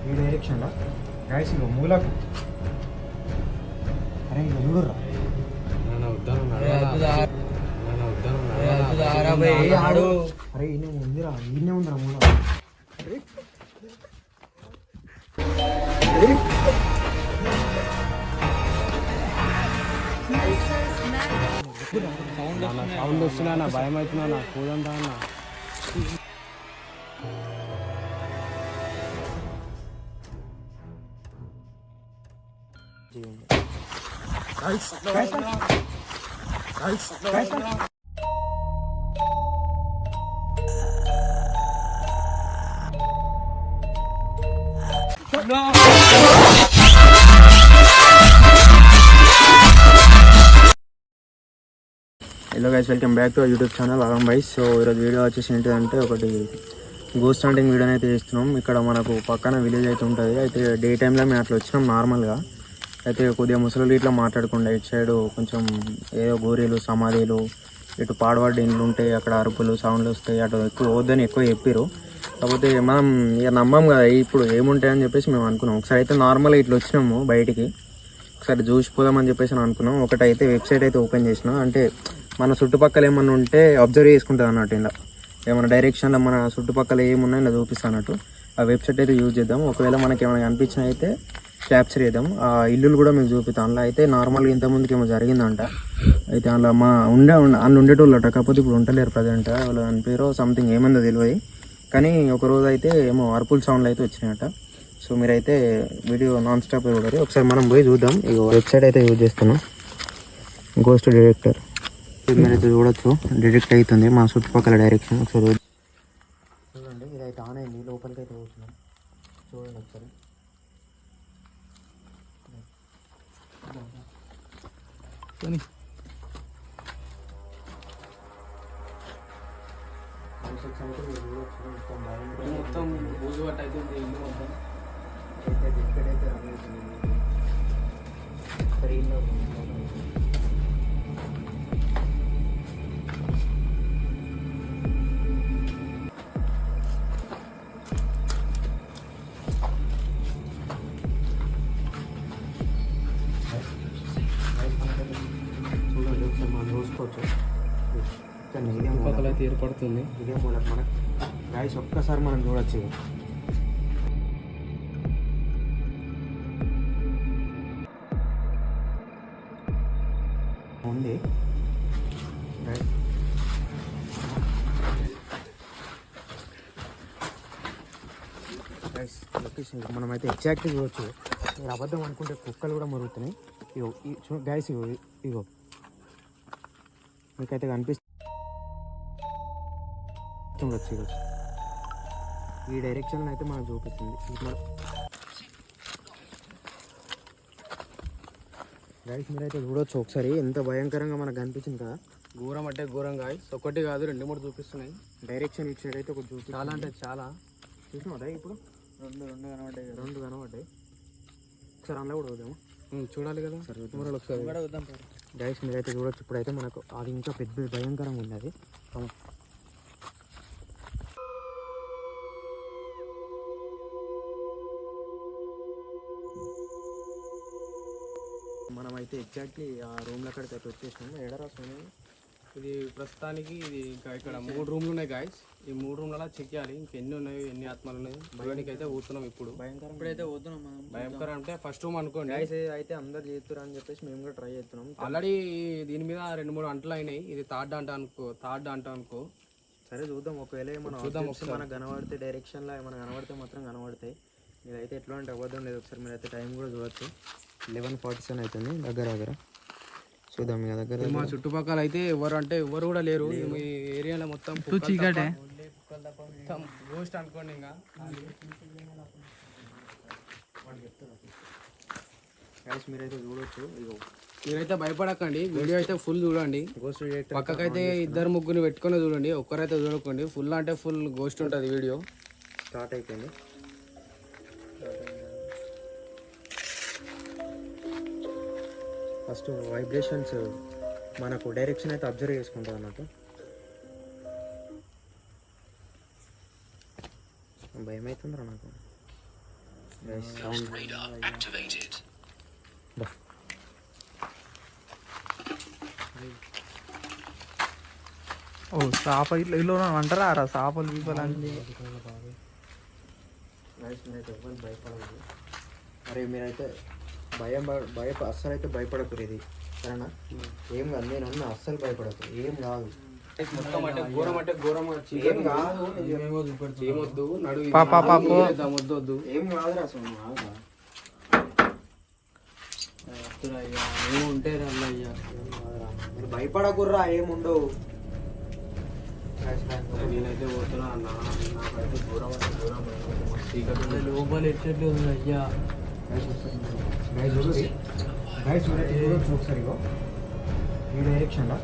ఈ డైరెక్షన్లో గాయస్ ఇక మూలకు. అరే ఇక చూడురా అరే ఈయన ఉందిరా, ఈయనే ఉందిరా మూల. సౌండ్ వస్తున్నా, భయం అవుతున్నా, కూదంతా అన్న. Hello guys, welcome back to YouTube channel ఆగం బాయ్స్. సో ఈరోజు వీడియో వచ్చేసి ఏంటిదంటే ఒకటి గోస్ట్ హంటింగ్ వీడియోని అయితే చేస్తున్నాం. ఇక్కడ మనకు పక్కన విలేజ్ అయితే ఉంటుంది. అయితే డే టైంలో మేము అట్లా వచ్చినాం నార్మల్గా. అయితే కొద్దిగా ముసలు ఇట్లా మాట్లాడకుండా ఇటు సైడ్ కొంచెం ఏదో గోరీలు సమాధులు ఇటు పాడవాడి ఇండ్లు ఉంటాయి, అక్కడ అరుపులు సౌండ్లు వస్తాయి, అటు ఎక్కువ వద్దని ఎక్కువ చెప్పారు. కాకపోతే మనం ఇక నమ్మం కదా ఇప్పుడు ఏముంటాయని చెప్పేసి మేము అనుకున్నాం. ఒకసారి అయితే నార్మల్గా ఇట్లా వచ్చినాము బయటికి, ఒకసారి చూసిపోదామని చెప్పేసి అనుకున్నాం. ఒకటైతే వెబ్సైట్ అయితే ఓపెన్ చేసినా, అంటే మన చుట్టుపక్కల ఏమన్నా ఉంటే అబ్జర్వ్ చేసుకుంటుంది అన్నట్టు. ఇలా ఏమైనా డైరెక్షన్లో మన చుట్టుపక్కల ఏమున్నాయో ఇలా చూపిస్తా అన్నట్టు. ఆ వెబ్సైట్ అయితే యూజ్ చేద్దాం. ఒకవేళ మనకి ఏమైనా కనిపించినా అయితే క్యాప్చర్ చేద్దాం. ఆ ఇల్లులు కూడా మీకు చూపిస్తాం. అందులో అయితే నార్మల్గా ఇంతకుముందుకి ఏమో జరిగిందంట. అయితే అందులో మా అందులో ఉండేటోళ్ళట, కాకపోతే ఇప్పుడు ఉండలేరు ప్రజెంట్. వాళ్ళు అని పేరు సంథింగ్ ఏమైందో తెలియదు. కానీ ఒకరోజు అయితే ఏమో అరుపుల్ సౌండ్లు అయితే వచ్చినాయట. సో మీరైతే వీడియో నాన్ స్టాప్ ఇవ్వరు, ఒకసారి మనం పోయి చూద్దాం. ఈ వెబ్సైట్ అయితే యూజ్ చేస్తున్నాం, గోస్ట్ డిటెక్టర్. మీరైతే చూడొచ్చు, డిటెక్ట్ అవుతుంది మా చుట్టుపక్కల డైరెక్షన్. ఒకసారి చూడండి, ఇదైతే ఆన్ అయింది. లోపలికి అయితే పోతున్నాం, చూడండి ఒకసారి. మొత్తం బూజు పట్టు అవుతుంది ఇల్లు మొత్తం. ఎక్కడైతే సరే చూడండి ఒకసారి మనం చూసుకోవచ్చు. పక్కల అయితే ఏర్పడుతుంది. ఇదే మూల మనకు గాయస్ ఒక్కసారి మనం చూడొచ్చు. ఉంది గైస్ లొకేషన్ మనమైతే ఎగ్జాక్ట్గా చూడొచ్చు. మీరు అబద్ధం అనుకుంటే కుక్కలు కూడా మరుగుతున్నాయి. ఇగో గైస్ ఇగో మీకైతే కనిపిస్తుంది. చూడొచ్చు ఈ డైరెక్షన్లో అయితే మనకు చూపిస్తుంది. గైస్ మీరైతే చూడొచ్చు ఒకసారి, ఎంత భయంకరంగా మనకు కనిపించింది కదా. ఘోరం అంటే ఘోరం గాయస్. ఒకటి కాదు, 2-3 చూపిస్తున్నాయి. డైరెక్షన్ ఇటు సైడ్ అయితే ఒక చూపి చాలా అంటే చాలా చూసినావు ఇప్పుడు. రెండు కనబడ్డాయి. ఒకసారి అందులో కూడా వద్దాము, చూడాలి కదా. ఒకసారి గైస్ మీరైతే చూడొచ్చు. ఇప్పుడైతే మనకు అది ఇంకా పెద్ద భయంకరంగా ఉంది. అది మనమైతే ఎగ్జాక్ట్లీ ఆ రూమ్లో అక్కడికి అయితే వచ్చేసినాము. ఎడరాస్తుంది ఇది ప్రస్తుతానికి. ఇది ఇంకా ఇక్కడ 3 రూమ్లు ఉన్నాయి గాయస్. ఈ 3 రూమ్లలో చెక్ చేయాలి ఇంకెన్ని ఉన్నాయి, ఎన్ని ఆత్మలు ఉన్నాయి. భయానికి అయితే పోతున్నాం ఇప్పుడు. భయంకరం అంటే ఫస్ట్ రూమ్ అనుకోండి గైస్. అయితే అందరు చేస్తున్నారు అని చెప్పేసి మేము కూడా ట్రై చేస్తున్నాం. ఆల్రెడీ దీని మీద 2-3 అంటలు అయినాయి. ఇది థర్డ్ అంట అనుకో. సరే చూద్దాం. ఒకవేళ ఏమైనా చూద్దాం, మనకు కనబడితే డైరెక్షన్లో ఏమైనా కనబడితే మాత్రం కనబడతాయి. మీరైతే ఎట్లా అంటే అవ్వద్దాం లేదు. ఒకసారి మీరైతే టైం కూడా చూడొచ్చు. 11:47 అవుతుంది దగ్గర. చూద్దాం ఇక దగ్గర. మా చుట్టుపక్కల అయితే ఎవరు కూడా లేరు. ఈ ఏరియాలో మొత్తం గోస్ట్ అనుకోండి. ఇంకా మీరైతే చూడొచ్చు. మీరైతే భయపడకండి, వీడియో అయితే ఫుల్ చూడండి. పక్కకైతే 2-3 పెట్టుకొని చూడండి, ఒక్కరైతే చూడకండి. ఫుల్ అంటే ఫుల్ గోస్ట్ ఉంటుంది. వీడియో స్టార్ట్ అయిపోయింది. ఫస్ట్ వైబ్రేషన్స్ మనకు డైరెక్షన్ అయితే అబ్జర్వ్ చేసుకుంటాం అన్నట్టు. భయం అవుతుందిరా నాకు. ఓ చేప ఇట్లా ఇల్లు అంటారా రా చేపలు పీపలు అన్నీ. భయపడదు. అరే మీరైతే అస్సలు అయితే భయపడకూరు ఇది సరేనా. ఏం కాదు, నేను అన్న అస్సలు భయపడకు, ఏం కాదు. మొత్తం అంటే ఘోరం అంటే ఘోరం. ఏం కాదు, ఏమొద్దు నడు వద్దు. ఏం కాదురా అసలు. ఏముంటే అయ్యా మీరు భయపడకుర్రా, ఏముండవు. నేనైతే పోతున్నా అన్న, నాకైతే ఘోరం అంటే ఘోరం. లోపల ఎట్లేదు అయ్యా. ఒకసారి ఈ డైరెక్షన్లో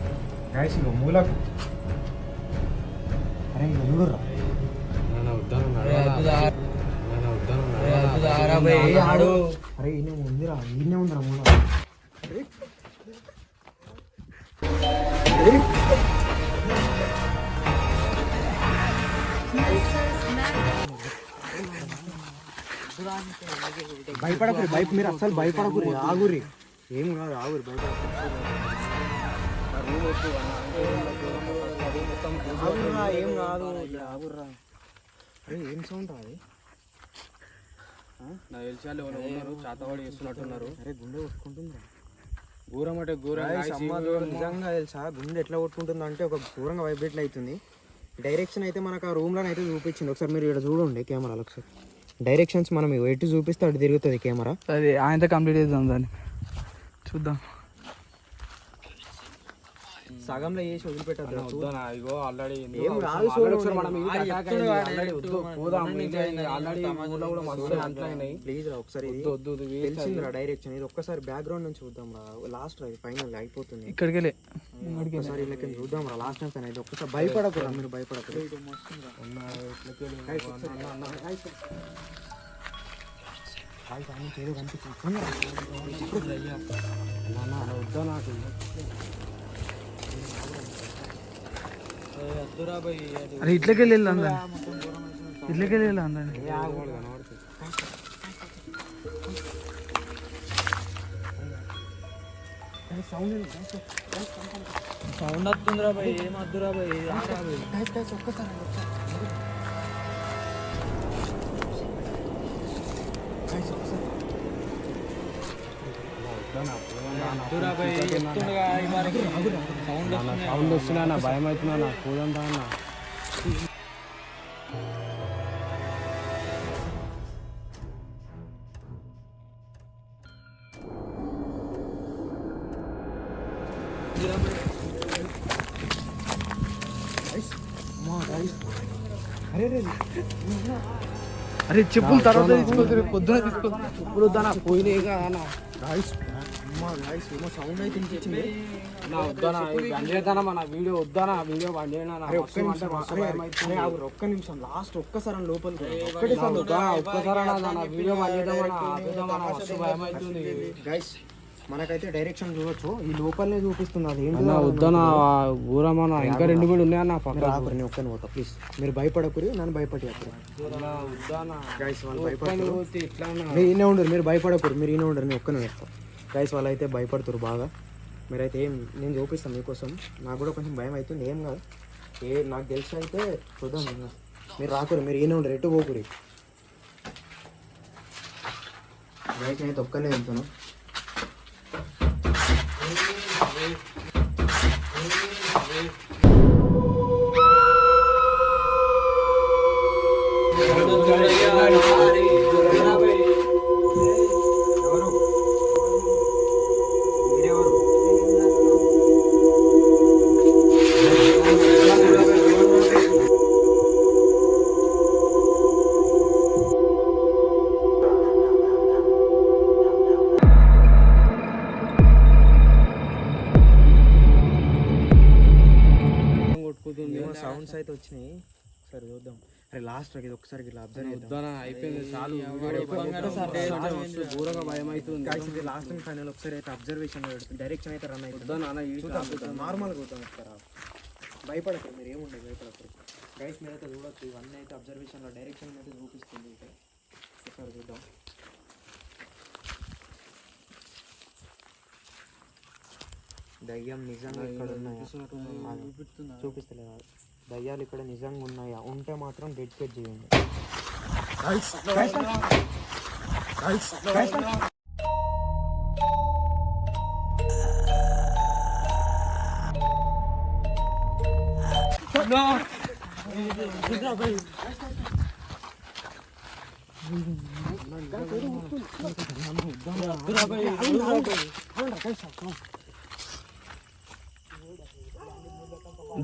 గైస్ ఇంకో మూలకు. అరే ఇంకో చూడరా. అరే ఈయన ఉందిరా, ఈయనే ఉందిరా మూల. భయపడకురి, మీరు అస్సలు భయపడకురి, ఆగురి. ఏం కాదు, ఆగురి, భయపడకురి. ఏం కాదు, ఆగుర్రా. అరే ఏం సౌండ్ రాదు. నాకు తెలిసి వాళ్ళు ఎవరో ఉన్నారు, చాతవాడి చేస్తున్నట్టున్నారు. అరే గుండె కొట్టుకుంటుందిరా. ఘోరం అంటే ఘోరం. నిజంగా తెలుసా గుండె ఎట్లా కొట్టుకుంటుందో అంటే ఒక ఘోరంగా వైబ్రేట్లు అవుతుంది. డైరెక్షన్ అయితే మనకు ఆ రూమ్లో అయితే చూపించింది. ఒకసారి మీరు ఇక్కడ చూడండి కెమెరాలో ఒకసారి. డైరెక్షన్స్ మనం ఎటు చూపిస్తే అటు తిరుగుతుంది కెమెరా. అది ఆయనతో కంప్లీట్ చేద్దాం దాన్ని, చూద్దాం. సగంలో చేసి వదిలిపెట్టద్దు. ఇగో ఆల్రెడీ ఏం కాదు, ప్లీజ్ రా ఒకసారి. తెలిసిందిరా డైరెక్షన్. ఇది ఒక్కసారి బ్యాక్గ్రౌండ్ నుంచి చూద్దాం రా. లాస్ట్ రా, ఫైనల్ అయిపోతుంది. ఇక్కడికి ఒకసారి ఇలా చూద్దాం రా. లాస్ట్ టైం అయితే ఒక్కసారి భయపడకురా, మీరు భయపడకూడదు. ఏదో కనిపిస్తుంది. వద్దా నాకు అరే ఇట్లకి వెళ్ళి అందరినీ, ఇట్లకి వెళ్ళి అందరినీ. సౌండ్ వస్తుందిరా భయ్, ఏం వద్దురా భయ్. ఒక్కసారి సౌండ్ వస్తున్నా, నా భయం అవుతున్నా, నా కూదంతా అన్న. అరే చెప్పులు తర్వాత తీసుకోవచ్చు, పొద్దున తీసుకోవచ్చు. చెప్పులు వద్దా, పోయినాయి కదా అన్న. సౌండ్ అయితే వినిపించింది. మన వీడియో వద్దానా, వీడియో బంద్ చేయనా. ఒక్క నిమిషం లాస్ట్ ఒక్కసారి లోపలికి ఒక్కసారి వీడియో బంద్ చేద్దామన్నా. గైస్ మనకైతే డైరెక్షన్ చూడొచ్చు, ఈ లోపలనే చూపిస్తుంది. అది ఏంటి వద్దనా ఊరమన్నా, ఇంకా 2 కూడా ఉన్నాయన్న పక్కన. నేను ఒక్కని పోతా ప్లీజ్. మీరు భయపడకురి, నన్ను భయపడి గైస్ వాళ్ళు భయపడతారు. ఈయనే ఉండరు, మీరు భయపడకూరు, మీరు ఈయన ఉండరు, నేను ఒక్కనే వేస్తాను. గైస్ వాళ్ళు అయితే భయపడుతురు బాగా. మీరైతే ఏం నేను చూపిస్తాను మీకోసం. నాకు కూడా కొంచెం భయం అవుతుంది, ఏం కాదు. నాకు తెలిసి అయితే చూద్దాం. మీరు రాకూరు, మీరు ఈయన ఉండరు, ఎటు పోకూరి. గైస్ అయితే ఒక్కనే వెళ్తాను. సౌండ్స్ అయితే వచ్చినాయి, సరే చూద్దాం. అరే లాస్ట్ ఇది ఒకసారి ఇట్లా అబ్జర్వ్ చేద్దాం. అయిపోయింది చాలు. ఘోరంగా భయం అవుతుంది. ఇది లాస్ట్ అండ్ ఫైనల్ ఒకసారి అయితే అబ్జర్వేషన్ డైరెక్షన్ అయితే రన్ అవుతుంది. నార్మల్గా చూద్దాం ఒకసారి. భయపడతారు, మీరు ఏముండదు, భయపడతారు. గైస్ మీరైతే చూడొచ్చు, ఇవన్నీ అయితే అబ్జర్వేషన్లో డైరెక్షన్ అయితే చూపిస్తుంది. ఒకసారి చూద్దాం. దయ్యం నిజంగా ఇక్కడ ఉన్నాయా చూపిస్తలేదు. దయ్యాలు ఇక్కడ నిజంగా ఉన్నాయా, ఉంటే మాత్రం డెడికేట్ చేయండి.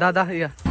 दादा या